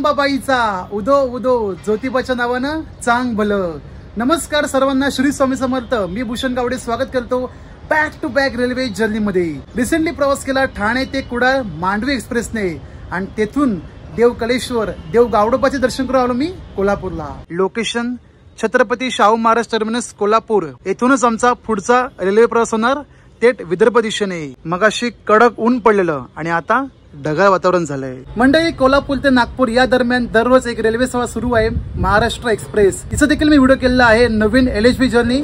अंबाबाईचा उदो उदो ज्योतिबाच्या नावानं चांग भलं. नमस्कार सर्वांना, श्री स्वामी समर्थ. मी भूषण गावडे स्वागत करतो back to back railway journey मध्ये. रिसेंटली प्रवास केला ठाणे ते कुडाळ मांडवी एक्सप्रेसने आणि तेथून देव कलेश्वर देव गावडोबाचे दर्शन करून आलो मी कोल्हापूरला. Location Chhatrapati Shahu Maharaj terminus Kolhapur. येथूनच आमचा पुढचा रेल्वे प्रवास होणार थेट विदर्भ दिशेने. मगाशी कडक ऊन पडलेलं आणि आता ढगाळ वातावरण झालंय. मंडळी, कोल्हापूर ते नागपूर या दरम्यान दररोज एक रेल्वे सेवा सुरू आहे, महाराष्ट्र एक्सप्रेस. तिचं देखील मी व्हिडिओ केलेला आहे. नवीन LHB जर्नी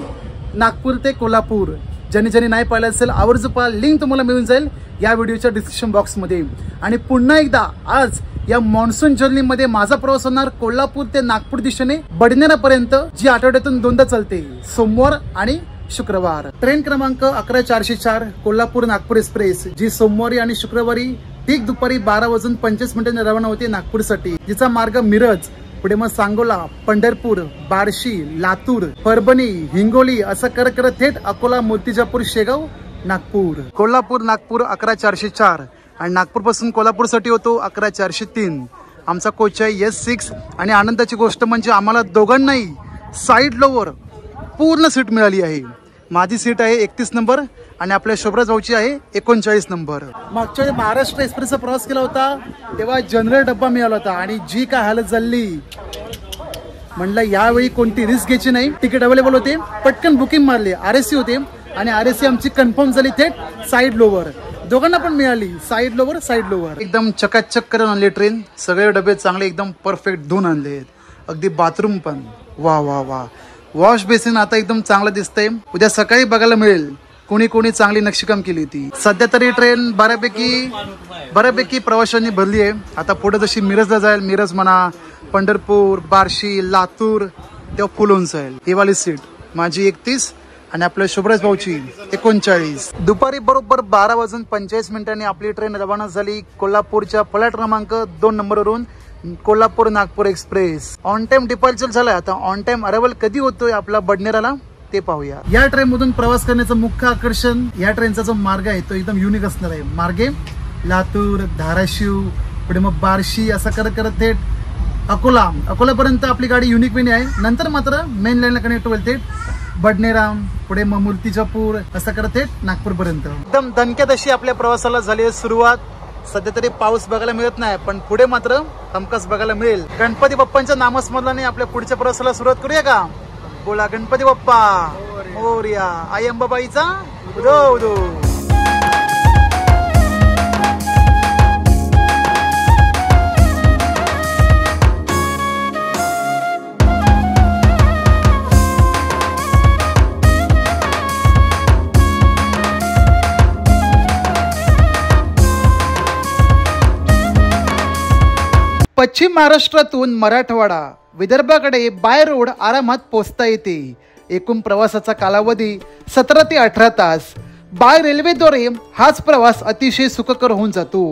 नागपूर ते कोल्हापूर. ज्यांनी नाही पाहिलं असेल आवर्जून पहा. लिंक तुम्हाला मिळून जाईल या व्हिडिओच्या डिस्क्रिप्शन बॉक्स मध्ये. आणि पुन्हा एकदा आज या मान्सून जर्नी मध्ये माझा प्रवास होणार कोल्हापूर ते नागपूर दिशेने बडनेरापर्यंत, जी आठवड्यातून दोनदा चालते, सोमवार आणि शुक्रवार. ट्रेन क्रमांक 11404 कोल्हापूर नागपूर एक्सप्रेस, जी सोमवारी आणि शुक्रवारी ठीक दुपारी 12:25 रवाना होते नागपूरसाठी. जिचा मार्ग मिरज, पुढे मग सांगोला, पंढरपूर, बार्शी, लातूर, परभणी, हिंगोली असं करत थेट अकोला, मूर्तिजापूर, शेगाव, नागपूर. कोल्हापूर नागपूर 11404 आणि नागपूर पासून कोल्हापूर साठी होतो 11403. आमचा कोच आहे S6. आणि आनंदाची गोष्ट म्हणजे आम्हाला दोघांनाही साईड लोवर पूर्ण सीट मिळाली आहे. माझी सीट आहे 31 नंबर आणि आपल्या शोभराज भाऊची आहे 39 नंबर. मागच्या वेळी महाराष्ट्र एक्सप्रेसचा प्रवास केला होता तेव्हा जनरल डब्बा मिळाला होता आणि जी काय हालत झाली. म्हणलं यावेळी कोणती रिस्क घ्यायची नाही. तिकीट अवेलेबल होते, पटकन बुकिंग मारली. RSC होते आणि RSC आमची कन्फर्म झाली थेट साईड लोवर. दोघांना पण मिळाली साईड लोवर. एकदम चकाचक करून आणली ट्रेन. सगळे डबे चांगले एकदम परफेक्ट धुवून आणले. अगदी बाथरूम पण वा वा वा. वॉश बेसिन आता एकदम चांगलं दिसतंय. उद्या सकाळी बघायला मिळेल कोणी चांगली नक्षीकाम केली होती. सध्या तरी ट्रेन बऱ्यापैकी प्रवाशांनी भरली आहे. आता पुढे जशी मिरजला जाईल, मिरज म्हणा, पंढरपूर, बार्शी, लातूर, तेव्हा फुल होऊन जाईल. ही वाली सीट माझी 31 आणि आपल्या शोभराज भाऊची 39. दुपारी बरोबर 12:45 आपली ट्रेन रवाना झाली कोल्हापूरच्या प्लॅट क्रमांक 2 नंबरवरून. Kolhapur Nagpur express on time departure झालाय. आता ऑन टाइम अरायवल कधी होतोय आपला बडनेराला ते पाहूया. या ट्रेन मधून प्रवास करण्याचं मुख्य आकर्षण, या ट्रेनचा जो मार्ग आहे तो एकदम युनिक असणार आहे. मार्गे लातूर, धाराशिव, पुढे मग बार्शी असं करत थेट अकोलापर्यंत आपली गाडी युनिक वेनी आहे. नंतर मात्र मेन लाईनला कनेक्ट होईल थेट बडनेरा, पुढे मग मूर्तिजापूर असं करत थेट नागपूर पर्यंत. एकदम दणक्यात अशी आपल्या प्रवासाला झाली आहे सुरुवात. सध्या तरी पाऊस बघायला मिळत नाही, पण पुढे मात्र हमखास बघायला मिळेल. गणपती बाप्पांच्या नामस्मरणाने आपल्या पुढच्या प्रवासाला सुरुवात करूया का? बोला गणपती बाप्पा मोरया. आई अंबाबाईचा उदो उदो. पश्चिम महाराष्ट्रातून मराठवाडा, विदर्भाकडे बाय रोड आरामात पोहोचता येते. एकूण प्रवासाचा कालावधी 17 ते 18 तास. बाय रेल्वेद्वारे हाच प्रवास अतिशय सुखकर होऊन जातो.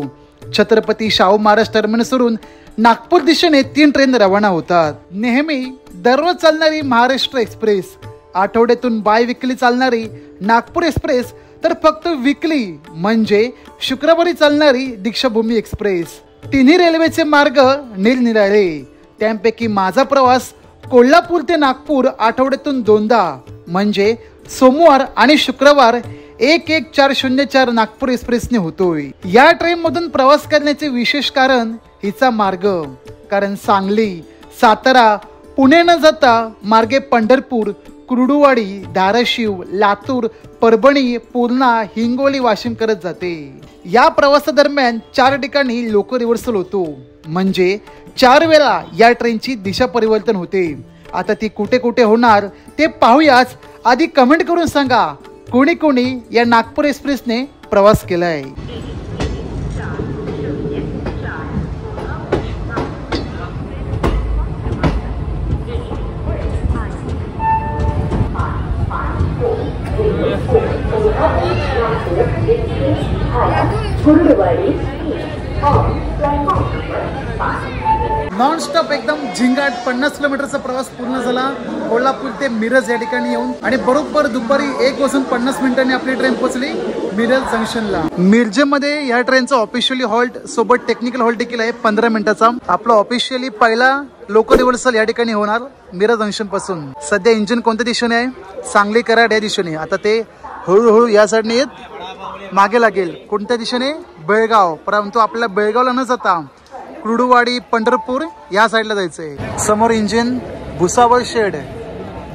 छत्रपती शाहू महाराज टर्मिनसवरून नागपूर दिशेने 3 ट्रेन रवाना होतात. नेहमी दररोज चालणारी महाराष्ट्र एक्सप्रेस, आठवड्यातून बाय विकली चालणारी नागपूर एक्सप्रेस, तर फक्त विकली म्हणजे शुक्रवारी चालणारी दीक्षाभूमी एक्सप्रेस. तिन्ही रेल्वेचे मार्ग निरनिराळे. त्यांपैकी माझा प्रवास कोल्हापूर ते नागपूर आठवड्यातून 2दा म्हणजे सोमवार आणि शुक्रवार 11404 नागपूर एक्सप्रेसने होतोय. या ट्रेन मधून प्रवास करण्याचे विशेष कारण हिचा मार्ग. कारण सांगली, सातारा, पुणे न जाता मार्गे पंढरपूर, कुर्डुवाडी, धाराशिव, लातूर, परभणी, पूर्णा, हिंगोली, वाशिम करत जाते. या प्रवासादरम्यान 4 ठिकाणी लोक रिव्हर्सल होतो, म्हणजे 4 वेळा या ट्रेनची दिशा परिवर्तन होते. आता ती कुठे होणार ते पाहूयाच. आधी कमेंट करून सांगा कोणी या नागपूर एक्सप्रेसने प्रवास केलाय. नॉन स्टॉप एकदम झिंगाट 50 किलोमीटरचा प्रवास पूर्ण झाला. कोल्हापूर ते मिरज या ठिकाणी येऊन आणि बरोबर दुपारी 1:50 आपली ट्रेन पोहोचली मिरज जंक्शनला. मिरजेमध्ये या ट्रेनचा ऑफिशियली हॉल्ट सोबत टेक्निकल हॉल्ट देखील आहे 15 मिनिटाचा. आपला ऑफिशियली पहिला लोकल रिव्हर्सल या ठिकाणी होणार मिरज जंक्शन पासून. सध्या इंजिन कोणत्या दिशेने आहे? सांगली कराड या दिशेने. आता ते हळूहळू या साईडने येत मागे लागेल. कोणत्या दिशेने? बेळगाव. परंतु आपल्याला बेळगावला न जाता कुर्डुवाडी पंढरपूर या साईडला जायचंय. समोर engine Bhusawal shade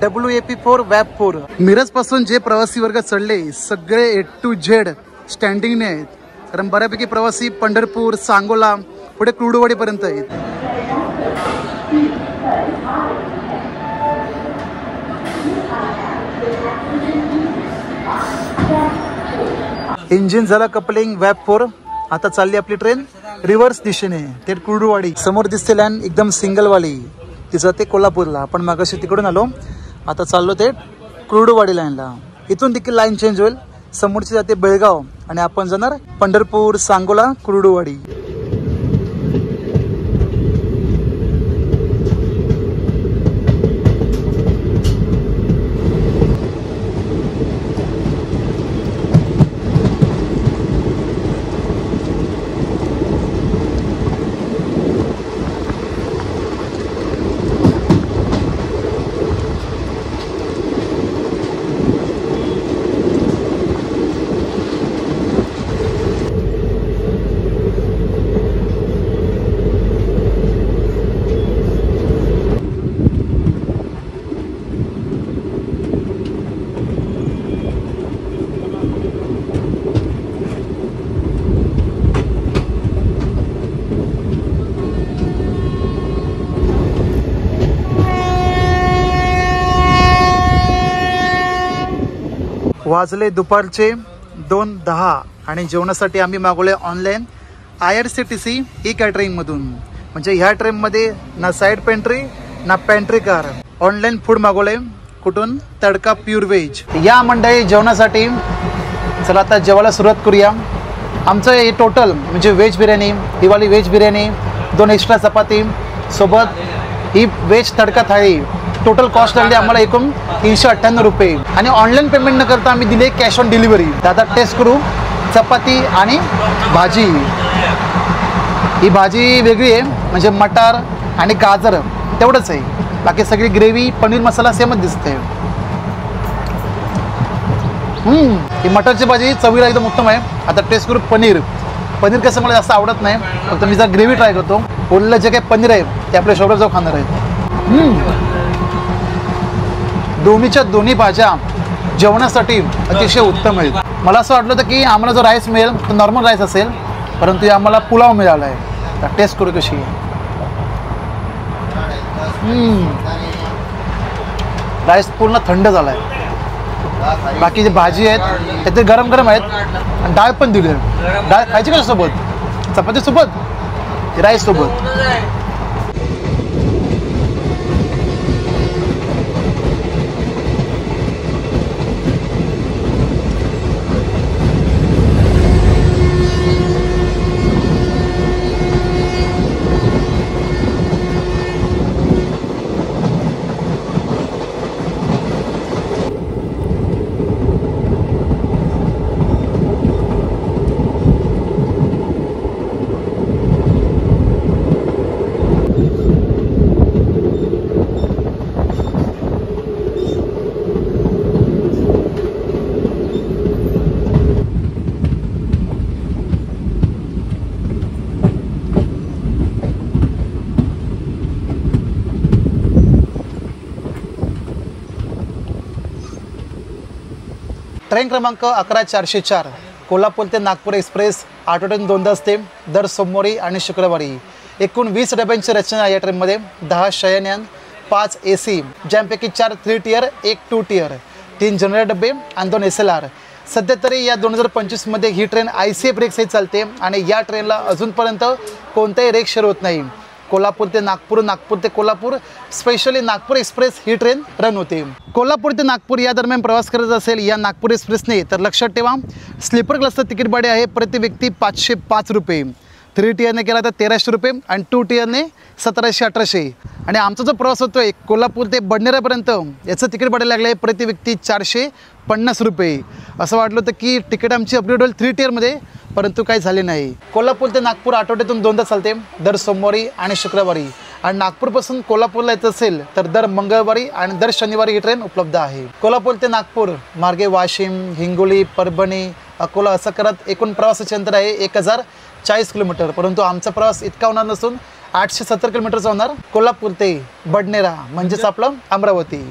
WAP4 WAP4. Miraj पासून जे प्रवासी वर्ग चढले सगळे A to Z स्टँडिंगने आहेत. कारण बऱ्यापैकी प्रवासी पंढरपूर सांगोला पुढे कुर्डुवाडी पर्यंत आहेत. इंजिन झाला कपलिंग WAP4. आता चालली आपली ट्रेन रिव्हर्स दिशेने थेट कुर्डुवाडी. समोर दिसते लाईन एकदम सिंगलवाली, ती जाते कोल्हापूरला. आपण मागाशी तिकडून आलो, आता चाललो थेट कुर्डुवाडी लाईनला. इथून देखील लाईन चेंज होईल. समोरची जाते बेळगाव आणि आपण जाणार पंढरपूर सांगोला कुर्डुवाडी. वाजले दुपारचे 2:10 आणि जेवणासाठी आम्ही मागवले ऑनलाईन IRCTC ई कॅटरिंगमधून. म्हणजे ह्या ट्रेनमध्ये ना साईड पेंट्री ना पेंट्री कार. ऑनलाईन फूड मागवले. कुठून? तडका प्युअर व्हेज. या मंडळी जेवणासाठी. चला आता जेवायला सुरुवात करूया. आमचं हे टोटल म्हणजे veg biryani, Diwali veg biryani, 2 extra चपाती सोबत ही व्हेज तडका थाळी. टोटल कॉस्ट लागली आम्हाला एकूण 398 रुपये. आणि ऑनलाईन पेमेंट न करता आम्ही दिले कॅश ऑन डिलिव्हरी. आता टेस्ट करू. चपाती आणि भाजी. ही भाजी वेगळी आहे, म्हणजे मटार आणि गाजर तेवढंच आहे. बाकी सगळी ग्रेव्ही पनीर मसाला सेमच दिसते. ही मटारची भाजी चवीला एकदम उत्तम आहे. आता टेस्ट करू पनीर. पनीर कसं मला जास्त आवडत नाही, फक्त मी जर ग्रेव्ही ट्राय करतो. उरलेलं जे काही पनीर आहे ते आपल्या शोभेवर जाऊ खाणार आहेत. दोन्हीच्या दोन्ही भाज्या जेवणासाठी अतिशय उत्तम आहेत. मला असं वाटलं होतं की आम्हाला जो राईस मिळेल तो नॉर्मल राईस असेल, परंतु आम्हाला पुलाव मिळाला आहे. तर टेस्ट करू कशी आहे. राईस पूर्ण थंड झाला आहे. बाकी जे भाजी आहेत ते गरम गरम आहेत. आणि डाळ पण दिली आहे. डाळ खायची कशासोबत? चपातीसोबत, राईस सोबत. ट्रेन क्रमांक 11404 कोल्हापूर ते नागपूर एक्सप्रेस आठवड्यातून 2दा असते, दर सोमवारी आणि शुक्रवारी. एकूण 20 डब्यांची रचना या ट्रेनमध्ये. 10 शयनयान, 5 AC, ज्यांपैकी 4 3 टियर, 1 2 टियर, 3 जनरल डबे आणि 2 SLR. सध्या तरी या 2025 मध्ये ही ट्रेन ICF रेक सहित चालते आणि या ट्रेनला अजूनपर्यंत कोणताही रेक शेअर होत नाही. कोल्हापूर ते नागपूर, नागपूर ते कोल्हापूर, स्पेशली नागपूर एक्सप्रेस ही ट्रेन रन होते. कोल्हापूर ते नागपूर या दरम्यान प्रवास करत असेल या नागपूर एक्सप्रेसने तर लक्षात ठेवा, स्लीपर क्लासचं तिकीट भाडे आहे प्रति व्यक्ती 505 रुपये. 3 टियरने केला तर 1300 रुपये आणि 2 टियरने 1700-1800. आणि आमचा जो प्रवास होतोय कोल्हापूर ते बडनेरापर्यंत याचं तिकीट पडायला लागलं आहे प्रति व्यक्ती 450 रुपये. असं वाटलं होतं की तिकीट आमची अपग्रेड होईल 3 टियरमध्ये, परंतु काही झाले नाही. कोल्हापूर ते नागपूर आठवड्यातून 2दा चालते, दर सोमवारी आणि शुक्रवारी. आणि नागपूरपासून कोल्हापूरला येत असेल तर दर मंगळवारी आणि दर शनिवारी ही ट्रेन उपलब्ध आहे. कोल्हापूर ते नागपूर मार्गे वाशिम, हिंगोली, परभणी, अकोला असं करत एकूण प्रवासाचे अंतर आहे 1040 किलोमीटर. परंतु आमचा प्रवास इतका होणार नसून 870 किलोमीटरचा होणार कोल्हापूर ते बडनेरा, म्हणजेच आपलं अमरावती.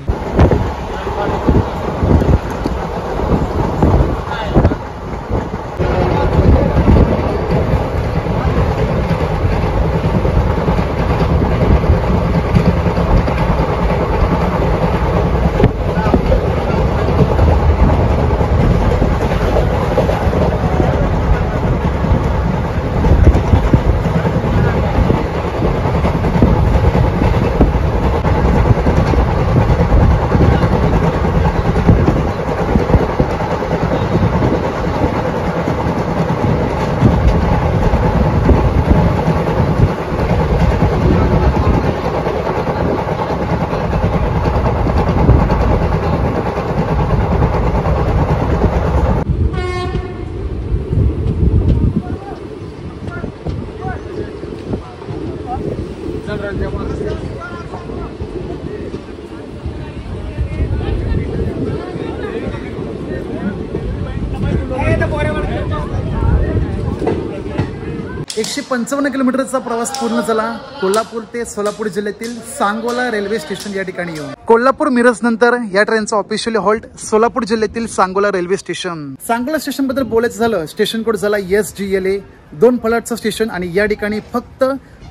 एकशे 155 किलोमीटरचा प्रवास पूर्ण झाला. कोल्हापूर ते सोलापूर जिल्ह्यातील सांगोला रेल्वे स्टेशन या ठिकाणी येऊन कोल्हापूर मिरज नंतर या ट्रेनचा ऑफिशियली हॉल्ट सोलापूर जिल्ह्यातील Sangola railway station. Sangola station बद्दल बोलायचं झालं, स्टेशन कोड झाला SGLA. 2 फलाटचं स्टेशन आणि या ठिकाणी फक्त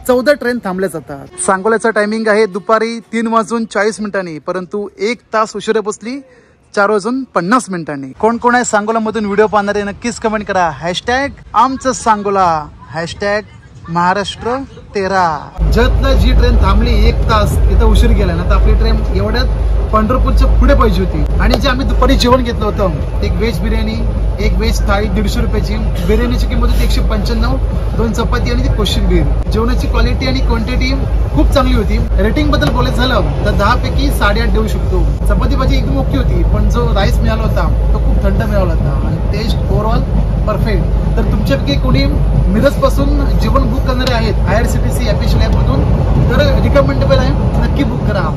14 ट्रेन थांबल्या जातात. सांगोल्याचा टायमिंग आहे दुपारी 3:40, परंतु 1 तास उशिरा पोचली 4:50. कोण कोण आहे सांगोला मधून व्हिडिओ पाहणारे नक्कीच कमेंट करा. #आमचं सांगोला, #महाराष्ट्र 13. जतनं जी ट्रेन थांबली 1 तास तिथं उशीर गेला ना, तर आपली ट्रेन एवढ्यात पंढरपूरच्या पुढे पाहिजे होती. आणि जे आम्ही दुपारी जेवण घेतलं होतं, एक व्हेज बिर्याणी, एक व्हेज थाळी 150 रुपयाची. बिर्याणीची किंमत होती 195, 2 चपाती आणि कोशिंबीर. जेवणाची क्वालिटी आणि क्वांटिटी खूप चांगली होती. रेटिंग बद्दल बोलायचं झालं तर 10 पैकी 8.5 देऊ शकतो. चपाती भाजी एकदम ओके होती, पण जो राईस मिळाला होता तो खूप थंड मिळाला होता आणि टेस्ट ओव्हरऑल परफेक्ट. तर तुमच्यापैकी कोणी मिरज पासून जेवण बुक करणारे आहेत IRCTC ऑफिशियल ॲप मधून, तर रिकमेंडेबल आहे, नक्की बुक करा.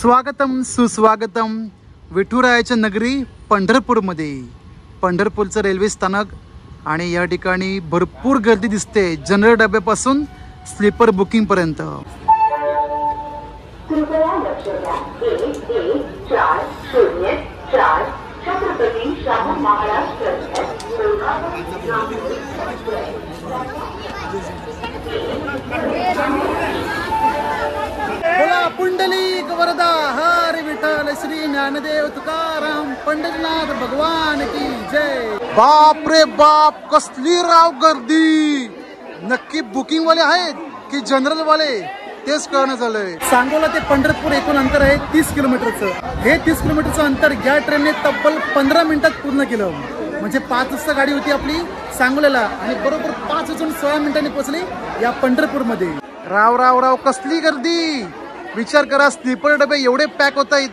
स्वागतम सुस्वागतम विठुरायाच्या नगरी पंढरपूरमध्ये. पंढरपूरचं रेल्वे स्थानक आणि या ठिकाणी भरपूर गर्दी दिसते, जनरल डब्यापासून स्लीपर बुकिंग पर्यंत. बोला पुंडलिक वरदा हरी विठ्ठल श्री ज्ञानदेव तुकाराम पंढरीनाथ भगवान की जय. बाप रे बाप, कसली राव गर्दी. नक्की बुकिंग वाले आहेत की जनरल वाले तेच कळणं झालंय. सांगोला ते पंढरपूर एकूण अंतर आहे 30 किलोमीटरचं. हे 30 किलोमीटरचं अंतर या ट्रेनने तब्बल 15 मिनिटात पूर्ण केलं. म्हणजे 5 वाजता गाडी होती आपली सांगोल्याला आणि बरोबर 5 वाजून 16 मिनिटांनी पोहोचली या पंढरपूरमध्ये. राव राव राव कसली गर्दी. विचार करा, स्लीपर डबे एवढे पॅक होत आहेत,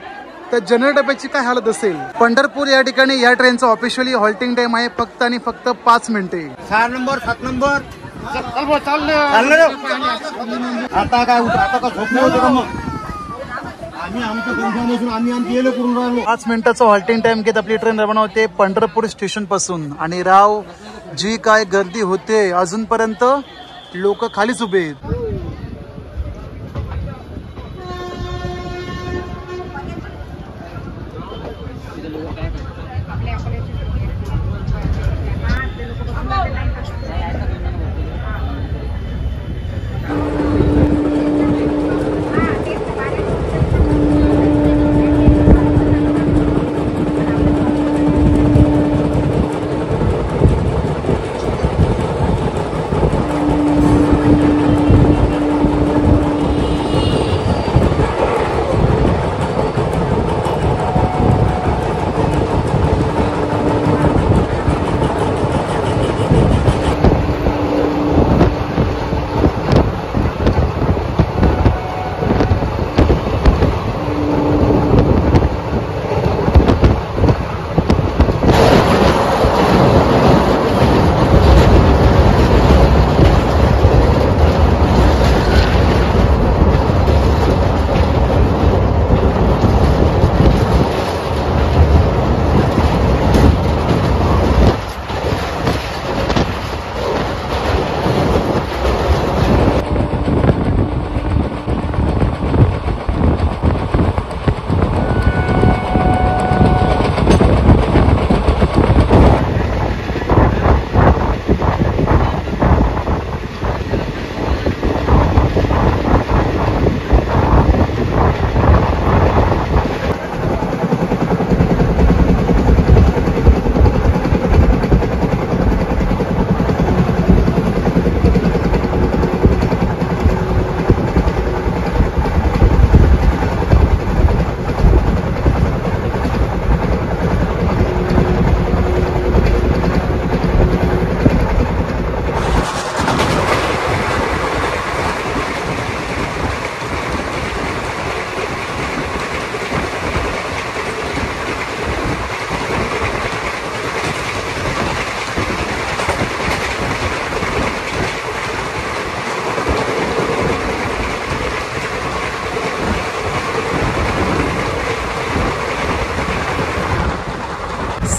तर जनरल डब्याची काय हालत असेल. पंढरपूर या ठिकाणी या ट्रेनचा ऑफिशियली हॉल्टिंग टाइम आहे फक्त आणि फक्त 5 मिनिटे. 6 नंबर 7 नंबर आता काय आता का झोपले होते का मग आम्ही आमचं कन्फर्मेशन आम्ही गेले करून राहिलो. 5 मिनिटाचा हॉल्टिंग टाइम घेत आपली ट्रेन रवाना होते पंढरपूर स्टेशन पासून. आणि राव जी काय गर्दी होते, अजूनपर्यंत लोक खालीच उभे आहेत.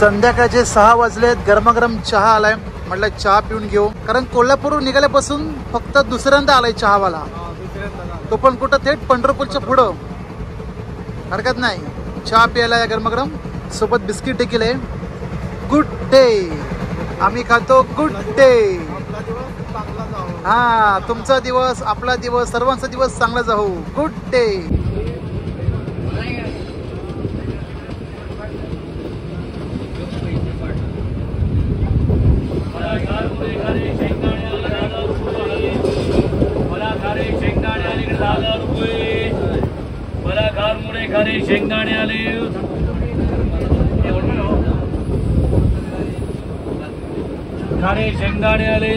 संध्याकाळचे 6 वाजलेत. गरमागरम चहा आलाय, म्हटलं चहा पिऊन घेऊ. कारण कोल्हापूरहून निघाल्यापासून फक्त दुसऱ्यांदा आलाय चहावाला, तो पण कुठं थेट पंढरपूरच्या पुढं. हरकत नाही, चहा प्यायला या गरमागरम. सोबत बिस्किट देखील आहे. गुड डे, आम्ही खातो गुड डे. हा, तुमचा दिवस, आपला दिवस, सर्वांचा दिवस चांगला जाऊ. Good day. खारे शेंगदाणे आले. खारे शेंगदाणे आले.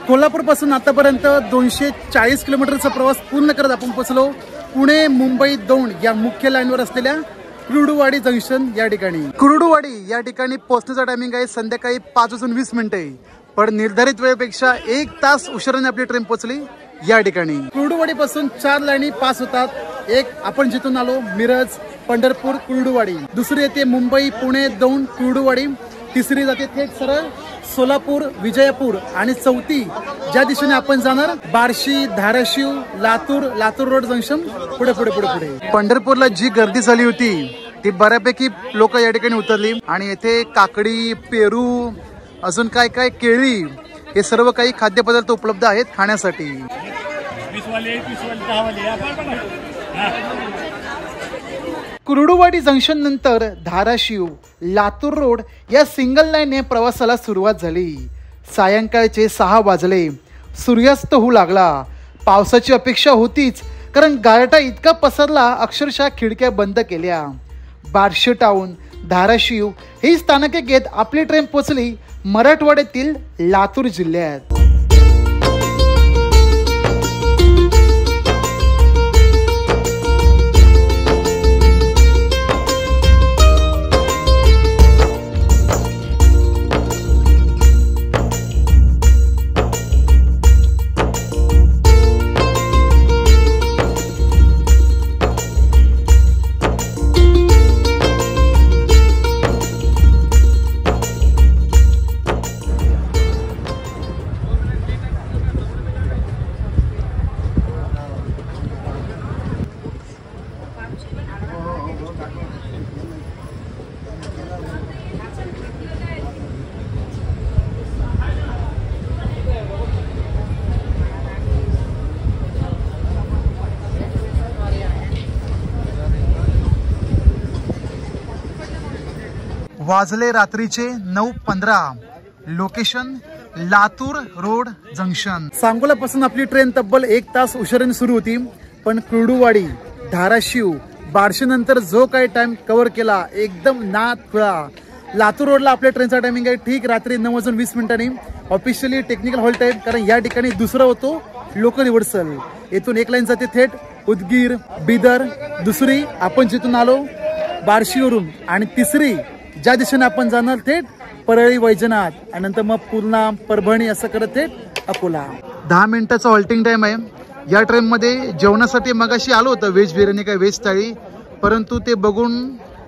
कोल्हापूर पासून आतापर्यंत 240 किलोमीटरचा प्रवास पूर्ण करत आपण पोहोचलो पुणे मुंबई दौंड या मुख्य लाईनवर असलेल्या कुर्डुवाडी जंक्शन या ठिकाणी. कुर्डुवाडी या ठिकाणी पोहोचण्याचा टायमिंग आहे संध्याकाळी 5:20. पण निर्धारित वेळेपेक्षा 1 तास उशिराने आपली ट्रेन पोहोचली या ठिकाणी. कुर्डुवाडी पासून 4 लाईनी पास होतात. एक आपण जिथून आलो मिरज, पंढरपूर, कुर्डुवाडी. दुसरी येते मुंबई, पुणे, दौंड, कुर्डुवाडी. तिसरी जाते थेट सरळ सोलापूर विजयपूर आणि चौथी ज्या दिशेने आपण जाणार बार्शी धाराशिव लातूर रोड जंक्शन पुढे पुढे पुढे पुढे. पंढरपूरला जी गर्दी झाली होती ती बऱ्यापैकी लोक या ठिकाणी उतरली आणि येथे काकडी पेरू अजून काय काय केळी हे सर्व काही खाद्यपदार्थ उपलब्ध आहेत खाण्यासाठी. कुर्डुवाडी जंक्शन नंतर धाराशिव लातूर रोड या सिंगल लाईनने प्रवासाला सुरुवात झाली. सायंकाळचे 6 वाजले. सूर्यास्त होऊ लागला. पावसाची अपेक्षा होतीच कारण गारठा इतका पसरला अक्षरशः खिडक्या बंद केल्या. बार्शी टाऊन धाराशिव ही स्थानके घेत आपली ट्रेन पोहोचली मराठवाड्यातील लातूर जिल्ह्यात. वाजले रात्रीचे 9:15. Location Latur road junction. सांगोलापासून आपली ट्रेन तब्बल 1 तास उशिराने सुरू होती पण कुर्डुवाडी धाराशिव बार्शी नंतर जो काही टाइम कव्हर केला एकदम नाद खुळा. लातूर रोडला आपल्या ट्रेनचा टायमिंग आहे ठीक रात्री 9:20 ऑफिशियली टेक्निकल हॉल्ट आहे कारण या ठिकाणी दुसरा होतो लोकल वडसल. येथून एक लाईन जाते थेट उदगीर बिदर. दुसरी आपण जिथून आलो बार्शीवरून आणि तिसरी ज्या दिशेने आपण जाणार थेट परळी वैजनाथ आणि नंतर मग पूर्णा परभणी असं करत थेट अकोला. 10 मिनिटाचा हॉल्टिंग टाइम आहे. या ट्रेनमध्ये जेवणासाठी मगाशी आलो होतं व्हेज बिर्याणी काय व्हेज थाळी परंतु ते बघून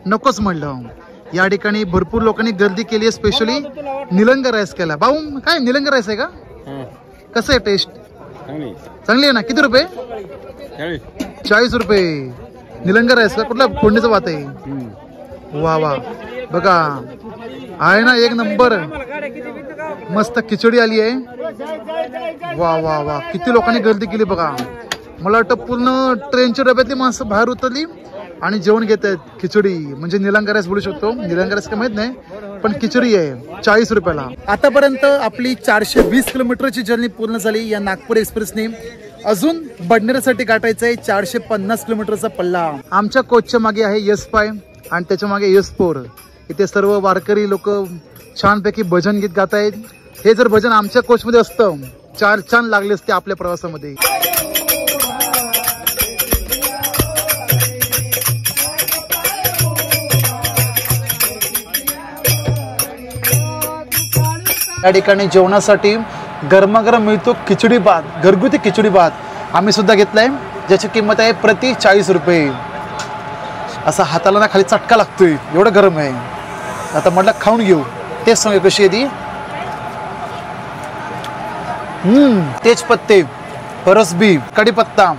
नकोच म्हणलं. या ठिकाणी भरपूर लोकांनी गर्दी केली आहे. स्पेशली निलंगा राईस केला. भाऊ काय निलंगा राईस आहे का? कसं आहे टेस्ट? चांगली आहे ना. किती रुपये? 40 रुपये. निलंगा राईस का कुठला फोडणीचा भात आहे? वा वा बघा आहे ना एक नंबर. मस्त खिचडी आली आहे. वा वा वा किती लोकांनी गर्दी केली बघा. मला वाटतं पूर्ण ट्रेनच्या डब्यातली माणसं बाहेर उतरली आणि जेवण घेत आहेत. खिचडी म्हणजे निलंगा राईस बोलू शकतो. निलंगा राईस काय माहित नाही पण खिचडी आहे 40 रुपयाला. आतापर्यंत आपली 420 किलोमीटरची जर्नी पूर्ण झाली. या नागपूर एक्सप्रेसने अजून बडनेरासाठी गाठायचं आहे 450 किलोमीटरचा पल्ला. आमच्या कोचच्या मागे आहे S5 आणि त्याच्या मागे S4. इथे सर्व वारकरी लोक छानपैकी भजन गीत गात आहेत. हे जर भजन आमच्या कोचमध्ये असतं 4 छान लागले असते आपल्या प्रवासामध्ये. या ठिकाणी जेवणासाठी गरमागरम मिळतो खिचडी भात. घरगुती खिचडी भात आम्ही सुद्धा घेतलाय ज्याची किंमत आहे प्रति 40 रुपये. असा हाताला ना खाली चटका लागतोय एवढं गरम आहे. आता म्हटलं खाऊन घेऊ. तेच सांग कशी आहे ती. तेजपत्ते परसबी कढीपत्ता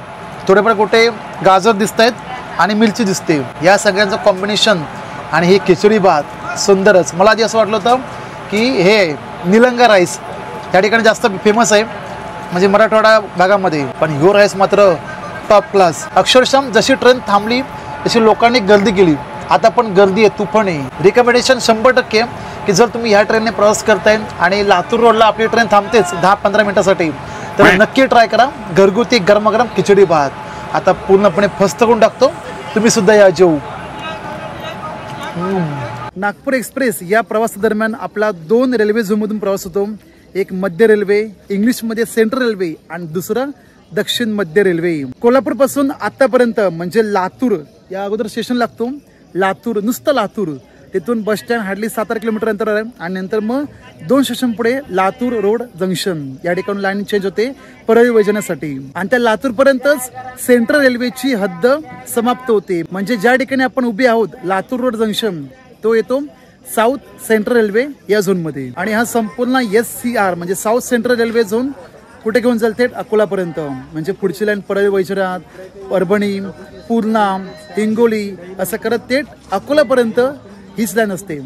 थोडेफार कुठे गाजर दिसत आहेत आणि मिरची दिसते. या सगळ्यांचं कॉम्बिनेशन आणि ही खिचडी भात सुंदरच. मला आधी असं वाटलं होतं की हे निलंगा राईस त्या ठिकाणी जास्त फेमस आहे म्हणजे मराठवाडा भागामध्ये पण ह्यो राईस मात्र टॉप क्लास. अक्षरशः जशी ट्रेन थांबली तशी लोकांनी गर्दी केली. आता पण गर्दी आहे तुफान आहे. रिकमेंडेशन 100% की जर तुम्ही ह्या ट्रेनने प्रवास करताय आणि लातूर रोडला आपली ट्रेन थांबतेच 10-15 मिनिटासाठी तर नक्की ट्राय करा घरगुती गरमागरम खिचडी भात. आता पूर्णपणे फस्त करून टाकतो. तुम्ही सुद्धा या जेवू. नागपूर एक्सप्रेस या प्रवासादरम्यान आपला 2 रेल्वे झोनमधून प्रवास होतो. एक मध्य रेल्वे इंग्लिशमध्ये सेंट्रल रेल्वे आणि दुसरं दक्षिण मध्य रेल्वे. कोल्हापूर पासून आतापर्यंत म्हणजे लातूर या अगोदर स्टेशन लागतो. लातूर नुसतं लातूर तिथून बस स्टँड हार्डली 7-8 किलोमीटर अंतर आहे आणि नंतर मग 2 स्टेशन पुढे लातूर रोड जंक्शन या ठिकाणी लाईन चेंज होते परळी वैजनासाठी आणि त्या लातूर पर्यंतच सेंट्रल रेल्वेची हद्द समाप्त होते. म्हणजे ज्या ठिकाणी आपण उभे आहोत लातूर रोड जंक्शन तो येतो साऊथ सेंट्रल रेल्वे या झोनमध्ये. आणि हा संपूर्ण SCR म्हणजे साऊथ सेंट्रल रेल्वे झोन कुठे घेऊन जाईल? थेट अकोलापर्यंत. म्हणजे पुढची लाईन परळी वैजनाथ, परभणी, पूर्णा, हिंगोली असं करत थेट अकोलापर्यंत हीच लाईन असते.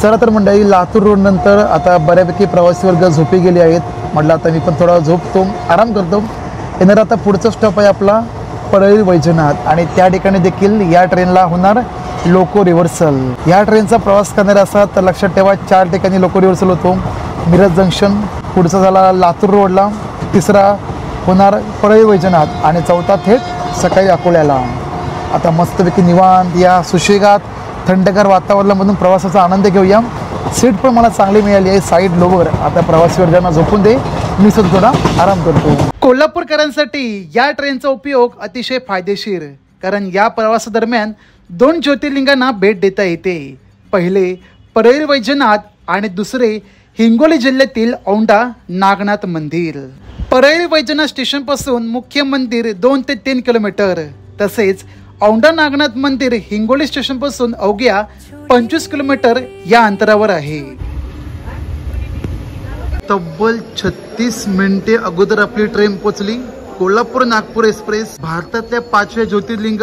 चला तर मंडळी, लातूर रोड नंतर आता बऱ्यापैकी प्रवासी वर्ग झोपी गेले आहेत. म्हटलं आता मी पण थोडा झोपतो, आराम करतो. येणार आता पुढचा स्टॉप आहे आपला परळी वैजनाथ. आणि त्या ठिकाणी देखील या ट्रेनला होणार लोको रिव्हर्सल. या ट्रेनचा प्रवास करणार असा तर लक्षात ठेवा 4 ठिकाणी लोको रिव्हर्सल होतो. मिरज जंक्शन, पुढचा झाला लातूर रोडला, तिसरा होणार परळी वैजनाथ आणि चौथा थेट सकाळी अकोल्याला. आता मस्तपैकी निवांत या सुशेगात थंडगार वातावरणामधून प्रवासाचा आनंद घेऊया. सीट पण मला चांगली मिळाली आहे, साईड लोवर. आता प्रवासी वर्गांना झोपून दे, मी सुद्धा थोडा आराम करतो. कोल्हापूरकरांसाठी या ट्रेनचा उपयोग अतिशय फायदेशीर, कारण या प्रवासादरम्यान 2 ज्योतिर्लिंगांना भेट देता येते. पहिले परळी वैजनाथ आणि दुसरे हिंगोली जिल्ह्यातील औंढा नागनाथ मंदिर. परळी वैजनाथ स्टेशन पासून मुख्य मंदिर 2 ते 3 किलोमीटर, तसेच औंढा नागनाथ मंदिर हिंगोली स्टेशन पासून अवघ्या 25 किलोमीटर या अंतरावर आहे. तब्बल 36 मिनिटे अगोदर आपली ट्रेन पोहोचली. कोल्हापूर नागपूर एक्सप्रेस, भारतातल्या 5व्या ज्योतिर्लिंग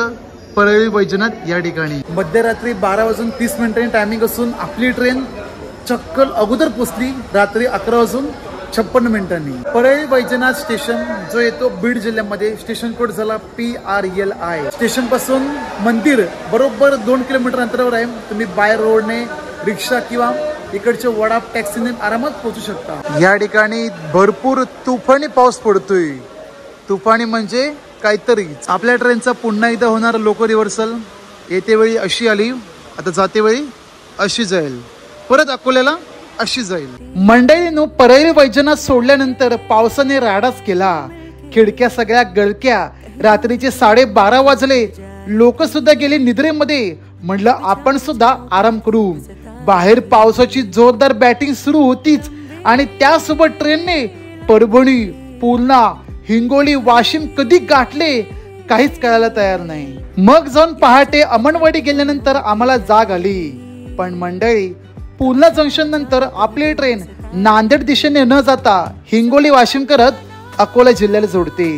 परळी वैजनाथ या ठिकाणी. मध्यरात्री 12:30 टायमिंग असून आपली ट्रेन चक्कल अगोदर पोहोचली रात्री 11:56. परळी वैजनाथ स्टेशन जो येतो बीड जिल्ह्यामध्ये, स्टेशन कोड झाला PRLI. स्टेशन पासून मंदिर बरोबर 2 किलोमीटर अंतरावर आहे. तुम्ही बाय रोडने, रिक्षा किंवा इकडच्या वडा टॅक्सीने आरामात पोहोचू शकता. या ठिकाणी भरपूर तुफानी पाऊस पडतोय. तुफानी म्हणजे काहीतरी. आपल्या ट्रेनचा पुन्हा एकदा होणार लोको रिव्हर्सल. येते वेळी अशी आली, आता जाते वेळी अशी जाईल, परत अकोल्याला अशी जाईल. मंडळींनो, परळी वैजनाथ सोडल्यानंतर पावसाने राडाच केला. खिडक्या सगळ्या गळक्या. रात्रीचे 12:30 वाजले. लोक सुद्धा गेले निद्रेमध्ये. म्हटलं आपण सुद्धा आराम करू. बाहेर पावसाची जोरदार बॅटिंग सुरू होतीच आणि त्यासोबत ट्रेनने परभणी, पूर्णा, हिंगोली, वाशिम कधी गाठले काहीच कळायला तयार नाही. मग जाऊन पहाटे अमनवाडी गेल्यानंतर आम्हाला जाग आली. पण मंडळी, पूर्णा जंक्शन नंतर आपली ट्रेन नांदेड दिशेने न जाता हिंगोली वाशिम करत अकोला जिल्ह्याला जोडते.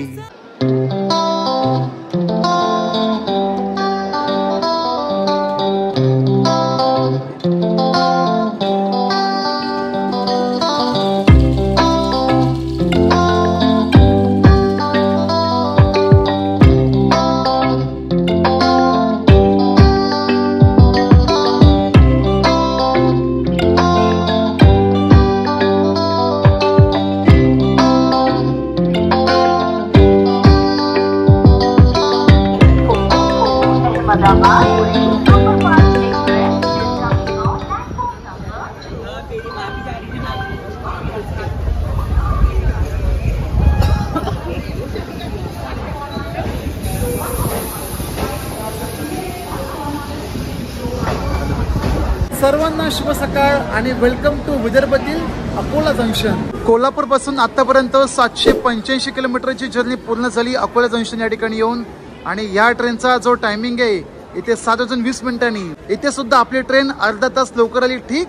सर्वांना शुभ सकाळ आणि वेलकम टू विदर्भातील अकोला जंक्शन. कोल्हापूर पासून आतापर्यंत 785 किलोमीटरची जर्नी पूर्ण झाली अकोला जंक्शन या ठिकाणी येऊन. आणि या ट्रेनचा जो टायमिंग आहे इथे 7:20. इथे सुद्धा आपली ट्रेन अर्धा तास लवकर आली, ठीक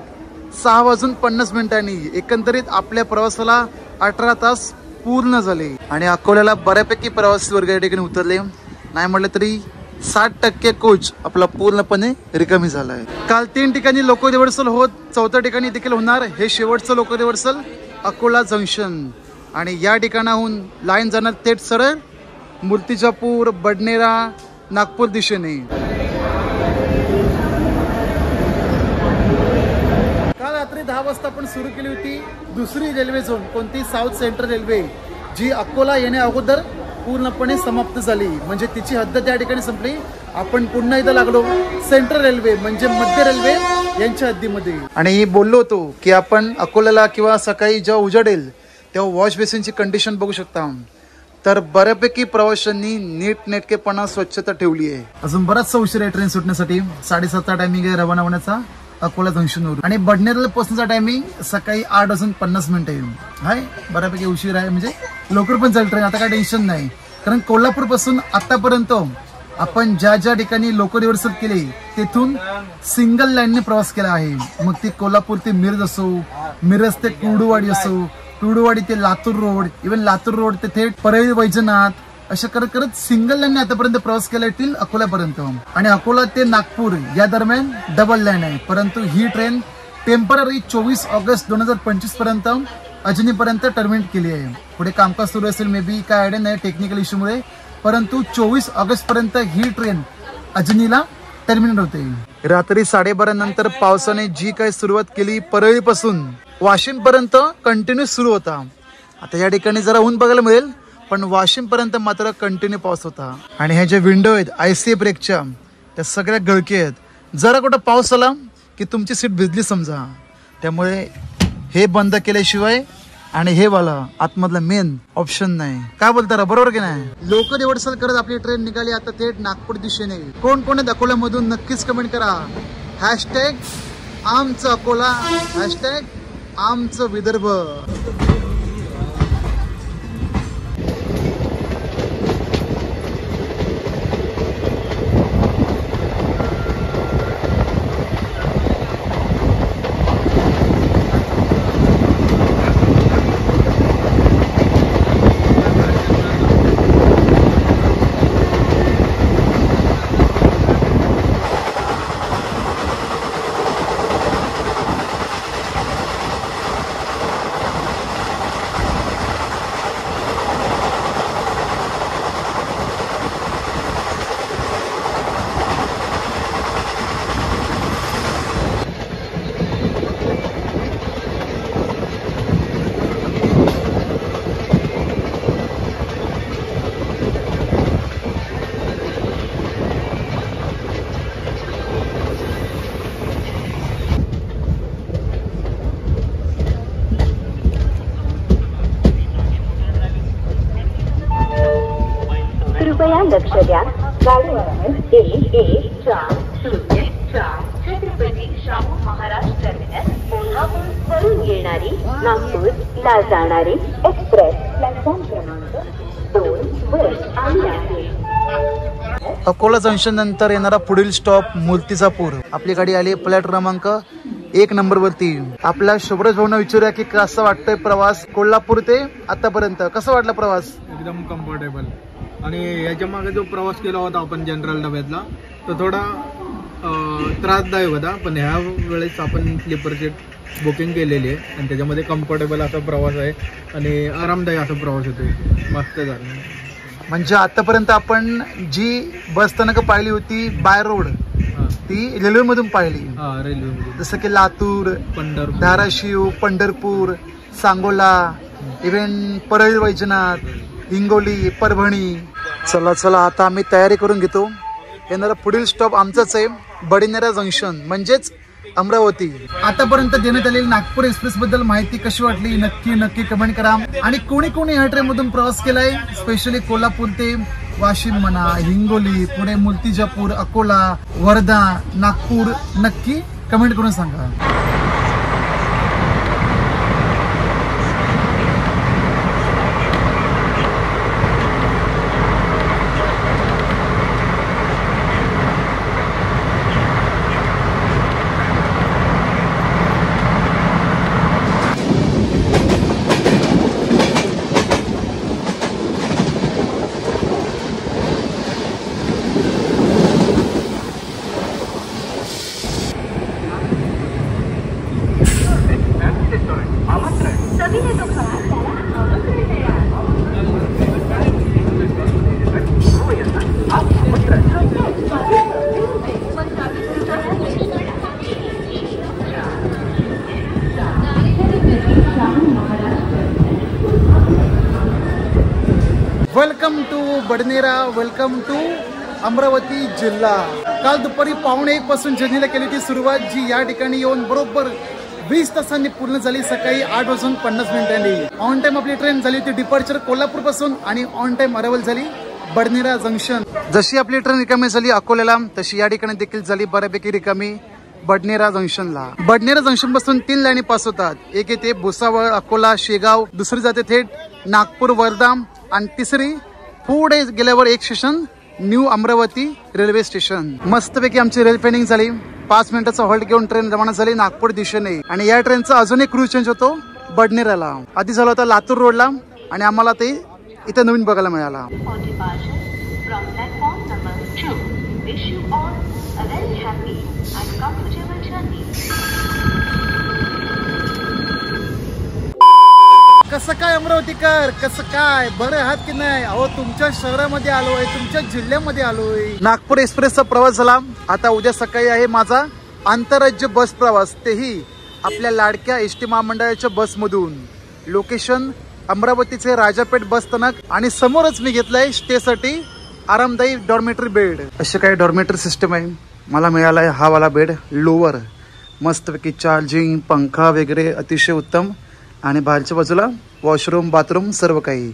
6:50. एकंदरीत आपल्या प्रवासाला 18 तास पूर्ण झाले. आणि अकोल्याला बऱ्यापैकी प्रवासी वर्ग या ठिकाणी उतरले. नाही म्हटलं तरी 60% कोच आपला पूर्णपणे रिकामी झाला आहे. काल 3 ठिकाणी लोको रिव्हर्सल होत 4थ्या ठिकाणी देखील होणार. हे शेवटचं लोको रिव्हर्सल अकोला जंक्शन. आणि या ठिकाणाहून लाईन जाणार थेट सरळ मूर्तिजापूर, बडनेरा, नागपूर दिशेने. काल रात्री 10 वाजता आपण सुरू केली होती दुसरी रेल्वे झोन. कोणती? साऊथ सेंट्रल रेल्वे, जी अकोला येण्या अगोदर पूर्णपणे समाप्त झाली. म्हणजे तिची हद्द त्या ठिकाणी संपली. आपण पुन्हा एकदा लागलो सेंट्रल रेल्वे म्हणजे मध्य रेल्वे यांच्या हद्दीमध्ये. आणि बोललो होतो की आपण अकोल्याला किंवा सकाळी जेव्हा उजाडेल तेव्हा वॉश बेसिनची कंडिशन बघू शकता. तर बऱ्यापैकी प्रवाशांनी नीटनेटकेपणा स्वच्छता ठेवली आहे. अजून बराचसा उशीर आहे ट्रेन सुटण्यासाठी. 7:30 टायमिंग आहे रवाना होण्याचा अकोला जंक्शनवर. आणि बडनेरला पोहोचण्याचा टायमिंग सकाळी 8:50 आहे. हाय बऱ्यापैकी उशीर आहे, म्हणजे लवकर पण जाईल ट्रेन, आता काय टेन्शन नाही. कारण कोल्हापूर पासून आतापर्यंत आपण ज्या ज्या ठिकाणी लोकल रिव्हर्सल केले तिथून सिंगल लाईनने प्रवास केला आहे. मग ती कोल्हापूर ते मिरज असो, मिरज ते कुर्डुवाडी असो, कुर्डुवाडी ते Latur road, even Latur road ते थेट परळी वैजनाथ, अशा करत करत सिंगल लाईनने आतापर्यंत प्रवास केला टिल अकोल्यापर्यंत. आणि अकोला ते नागपूर या दरम्यान डबल लाईन आहे. परंतु ही ट्रेन टेम्पररी 24 ऑगस्ट 2025 पर्यंत अजनीपर्यंत टर्मिनेट केली आहे. पुढे कामकाज सुरू असेल, मे बी काय आयडिया नाही टेक्निकल इश्यूमुळे, परंतु 24 ऑगस्ट पर्यंत ही ट्रेन अजनीला टर्मिनेट होते. रात्री 12:30 नंतर पावसाने जी काही सुरुवात केली परळीपासून वाशिम पर्यंत कंटिन्यू सुरू होता. आता या ठिकाणी जरा ऊन बघायला मिळेल, पण वाशिम पर्यंत मात्र कंटिन्यू पाऊस होता. आणि ह्या ज्या विंडो आहेत ICA ब्रेकच्या त्या सगळ्या गळकी आहेत. जरा कुठं पाऊस आला की तुमची सीट भिजली समजा. त्यामुळे हे बंद केल्याशिवाय आणि हे वाला आतमधला मेन ऑप्शन नाही. काय बोलता बरोबर की नाही. लोकल रिव्हर्सल करत आपली ट्रेन निघाली आता थेट नागपूर दिशेने. कोण कोण आहे अकोल्यामधून नक्कीच कमेंट करा. हॅशटॅग आमचं अकोला, हॅशटॅग आमचं विदर्भ. कृपया लक्ष द्या. गाडी नंबर 1140 छत्रपती शाहू महाराज टर्मिनस कोल्हापूर वरून येणारी नागपूरला जाणारी एक्सप्रेस प्लॅटफॉर्म क्रमांक 2 वर आली आहे. अकोला जंक्शन नंतर येणारा पुढील स्टॉप मूर्तिजापूर. आपली गाडी आली प्लॅट क्रमांक 1 नंबरवरती. आपल्या शुभ्रज भाऊंना विचारूया की कसं वाटतंय प्रवास कोल्हापूर ते आतापर्यंत. कसं वाटला प्रवास? एकदम कम्फर्टेबल. आणि याच्या मागे जो प्रवास केला होता आपण जनरल डब्यातला तो थोडा त्रासदायक होता, पण ह्या वेळेस आपण स्लीपर सीट बुकिंग केलेली आहे आणि त्याच्यामध्ये कम्फर्टेबल असा प्रवास आहे आणि आरामदायी असा प्रवास होतो. मस्त झालं. म्हणजे आतापर्यंत आपण जी बस स्थानक पाहिली होती बाय रोड ती रेल्वे मधून पाहिली. रेल्वे जसं की लातूर, पंढरपूर, धाराशिव, पंढरपूर, सांगोला, इव्हन परळी वैजनाथ, हिंगोली, परभणी. चला चला आता आम्ही तयारी करून घेतो. येणारा पुढील स्टॉप आमचाच आहे बडनेरा जंक्शन म्हणजेच अमरावती. आतापर्यंत देण्यात आलेली नागपूर एक्सप्रेस बद्दल माहिती कशी वाटली नक्की कमेंट करा. आणि कोणी कोणी या ट्रेन मधून प्रवास केलाय, स्पेशली कोल्हापूर ते वाशिम म्हणा, हिंगोली, पुढे मूर्तिजापूर, अकोला, वर्धा, नागपूर, नक्की कमेंट करून सांगा. Welcome to Badnera, welcome to Amravati जिल्हा. काल दुपारी 1:45 पासून जर्नीला केली होती सुरुवात, जी या ठिकाणी येऊन बरोबर 20 तासांनी पूर्ण झाली. सकाळी 8:50 ऑन टाइम आपली ट्रेन झाली होती डिपार्चर कोल्हापूर पासून आणि ऑन टाइम अरायवल झाली बडनेरा जंक्शन. जशी आपली ट्रेन रिकामी झाली अकोल्याला, तशी या ठिकाणी देखील झाली बऱ्यापैकी रिकामी बडनेरा जंक्शनला. बडनेरा जंक्शन पासून 3 लाईनी पास होतात. एक येते भुसावळ, अकोला, शेगाव, दुसरी जाते थेट नागपूर, वर्धा आणि तिसरी पुढे गेल्यावर एक station new Amravati railway station. मस्तपैकी आमची रेल ट्रेनिंग झाली. 5 मिनिटाचा हॉल्ट घेऊन ट्रेन रवाना झाली नागपूर दिशेने. आणि या ट्रेनचा अजून एक क्रू चेंज होतो बडनेराला. आधी झाला होता लातूर रोडला आणि आम्हाला ते इथे नवीन बघायला मिळाला. कसं काय अमरावतीकर, कसं काय, बरं आहात की नाही? अहो तुमच्या शहरामध्ये आलोय, तुमच्या जिल्ह्यामध्ये आलोय. नागपूर एक्सप्रेसचा प्रवास झाला. आता उद्या सकाळी आहे माझा आंतरराज्य बस प्रवास, तेही आपल्या लाडक्या एसटी महामंडळाच्या बसमधून. लोकेशन अमरावतीचे राजापेठ बस स्थानक आणि समोरच मी घेतलंय स्टेसाठी आरामदायी डॉर्मेटरी बेड. असे काही डॉर्मेटरी सिस्टम आहे. मला मिळालाय हा वाला बेड लोअर, मस्तपैकी चार्जिंग, पंखा वगैरे अतिशय उत्तम आणि बाहेरच्या बाजूला वॉशरूम, बाथरूम सर्व काही.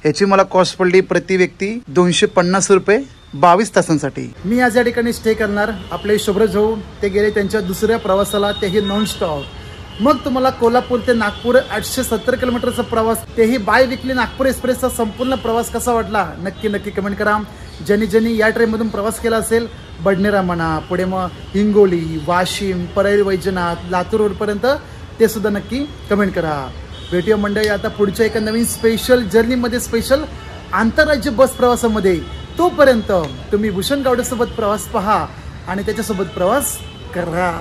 ह्याची मला कॉस्ट पडली प्रति व्यक्ती 250 रुपये 22 तासांसाठी. मी आज या ठिकाणी स्टे करणार. आपले शोभराज भाऊ ते गेले त्यांच्या दुसऱ्या प्रवासाला, तेही नॉन स्टॉप. मग तुम्हाला कोल्हापूर ते नागपूर 870 किलोमीटरचा प्रवास, तेही बाय विकली नागपूर एक्सप्रेसचा संपूर्ण प्रवास कसा वाटला नक्की कमेंट करा. ज्यांनी या ट्रेनमधून प्रवास केला असेल, बडनेरा म्हणा, पुढे मग हिंगोली, वाशिम, परळी, वैजनाथ, लातूर रोडपर्यंत, ते सुद्धा नक्की कमेंट करा. भेटूया मंडळी आता पुढच्या एका नवीन स्पेशल जर्नीमध्ये, स्पेशल आंतरराज्य बस प्रवासामध्ये. तोपर्यंत तुम्ही भूषण गावडेसोबत प्रवास पहा आणि त्याच्यासोबत प्रवास करा.